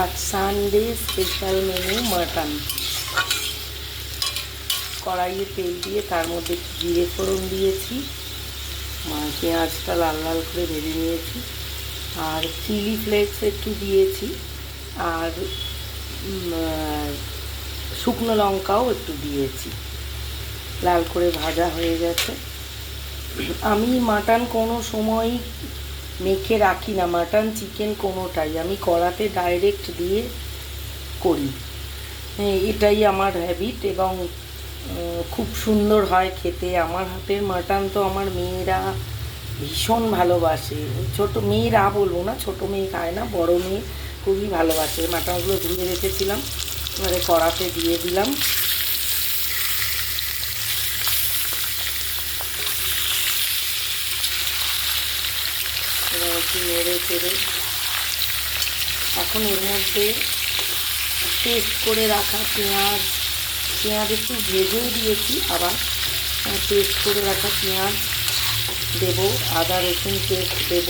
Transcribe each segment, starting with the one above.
আজ Sunday special menu mutton. কড়াইয়ে তেল দিয়ে তার মধ্যে জিরে ফোড়ন দিয়েছি, পেঁয়াজটা লাল লাল করে ভেজে নিয়েছি, আর চিলি ফ্লেক্স একটু দিয়েছি, আর শুকনো লঙ্কাও একটু দিয়েছি। লাল করে ভাজা হয়ে গেছে। আমি মাটন কোনো সময় মেখে রাখি না, মাটন চিকেন কোনোটাই আমি কড়াতে ডাইরেক্ট দিয়ে করি। এটাই আমার হ্যাবিট এবং খুব সুন্দর হয় খেতে। আমার হাতের মাটন তো আমার মেয়েরা ভীষণ ভালোবাসে। ছোটো মেয়েরা বলবো না, ছোটো মেয়ে খায় না, বড় মেয়ে খুবই ভালোবাসে। মাটনগুলো ধুয়ে রেখেছিলাম, এবারে কড়াতে দিয়ে দিলাম। এবার একটু নেড়ে চেড়ে এখন এর মধ্যে পেস্ট করে রাখা পেঁয়াজ একটু ভেজেও দিয়েছি, আবার পেস্ট করে রাখা পেঁয়াজ দেব, আদা রসুন পেস্ট দেব,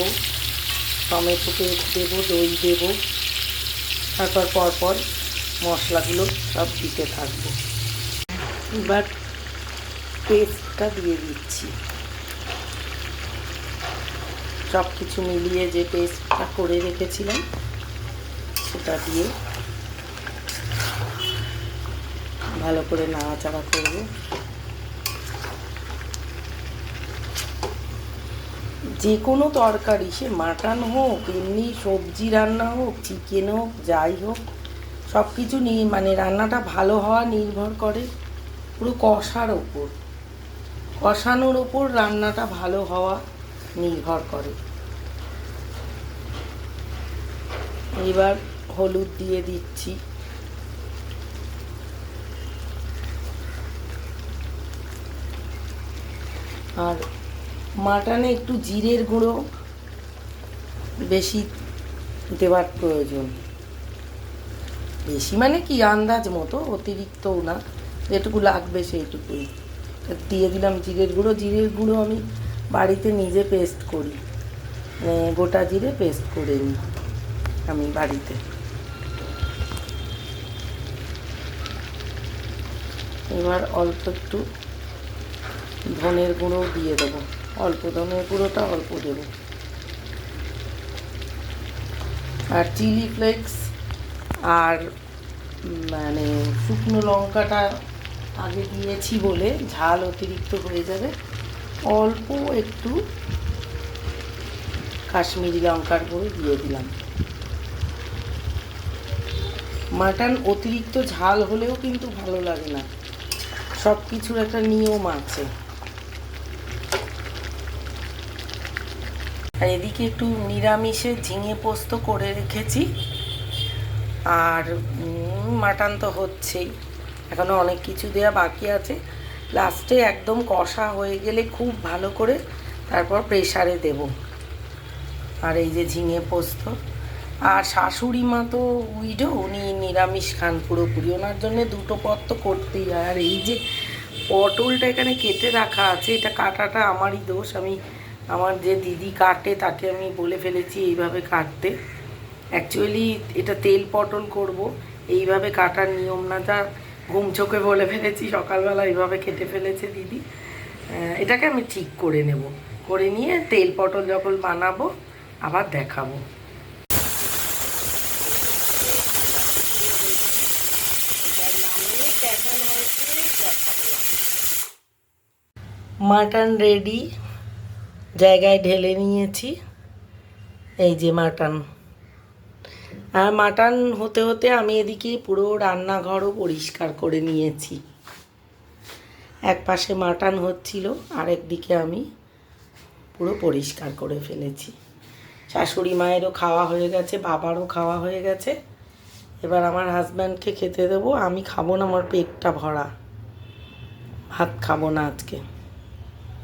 টমেটো পেস্ট দেব, দই দেব, তারপর পরপর মশলাগুলো সব দিতে থাকবো। এবার পেস্টটা দিয়ে দিচ্ছি। সব কিছু মিলিয়ে যে পেস্টটা করে রেখেছিলাম সেটা দিয়ে ভালো করে নাড়াচাড়া করব। যে কোনো তরকারি, সে মাটন হোক, এমনি সবজি রান্না হোক, চিকেন হোক, যাই হোক, সব কিছু মানে রান্নাটা ভালো হওয়া নির্ভর করে পুরো কষার ওপর, কষানোর ওপর রান্নাটা ভালো হওয়া নির্ভর করে। এবার হলুদ দিয়ে দিচ্ছি, আর মাটনে একটু জিরের গুঁড়ো বেশি দেওয়ার প্রয়োজন। বেশি মানে কি, আন্দাজ মতো, অতিরিক্তও না, যেটুকু লাগবে সেইটুকুই দিয়ে দিলাম জিরের গুঁড়ো। জিরের গুঁড়ো আমি বাড়িতে নিজে পেস্ট করি, গোটা জিরে পেস্ট করে নিই আমি বাড়িতে। এবার অল্প একটু ধনের গুঁড়ো দিয়ে দেবো, অল্প ধনের গুঁড়োটা অল্প দেবো, আর চিলি ফ্লেক্স আর মানে শুকনো লঙ্কাটা আগে দিয়েছি বলে ঝাল অতিরিক্ত হয়ে যাবে, অল্প একটু কাশ্মীরি লঙ্কার গুঁড়ো দিয়ে দিলাম। মাটন অতিরিক্ত ঝাল হলেও কিন্তু ভালো লাগে না, সব কিছুর একটা নিয়ম আছে। আর এদিকে একটু নিরামিষে ঝিঙে পোস্ত করে রেখেছি, আর মাটন তো হচ্ছেই, এখনও অনেক কিছু দেওয়া বাকি আছে। লাস্টে একদম কষা হয়ে গেলে খুব ভালো করে তারপর প্রেসারে দেব। আর এই যে ঝিঙে পোস্ত, আর শাশুড়ি মা তো উইডো, উনি নিরামিষ খান পুরোপুরি, ওনার জন্য দুটো পদ তো করতেই হয়। আর এই যে পটলটা এখানে কেটে রাখা আছে, এটা কাটাটা আমারই দোষ। আমার যে দিদি কাটে তাকে আমি বলে ফেলেছি এইভাবে কাটতে। অ্যাকচুয়ালি এটা তেল পটল করব, এইভাবে কাটার নিয়ম না, যা ঘুম চোখে বলে ফেলেছি, সকালবেলা এইভাবে কেটে ফেলেছে দিদি। এটাকে আমি ঠিক করে নেব, করে নিয়ে তেল পটল যখন বানাবো আবার দেখাবো। মাটন রেডি, জায়গায় ঢেলে নিয়েছি। এই যে মাটন, আর মাটন হতে হতে আমি এদিকে পুরো রান্নাঘরও পরিষ্কার করে নিয়েছি। এক পাশে মাটন হচ্ছিল, আরেকদিকে আমি পুরো পরিষ্কার করে ফেলেছি। শাশুড়ি মায়েরও খাওয়া হয়ে গেছে, বাবারও খাওয়া হয়ে গেছে। এবার আমার হাজব্যান্ডকে খেতে দেবো, আমি খাবো না, আমার পেটটা ভরা, ভাত খাবো না আজকে।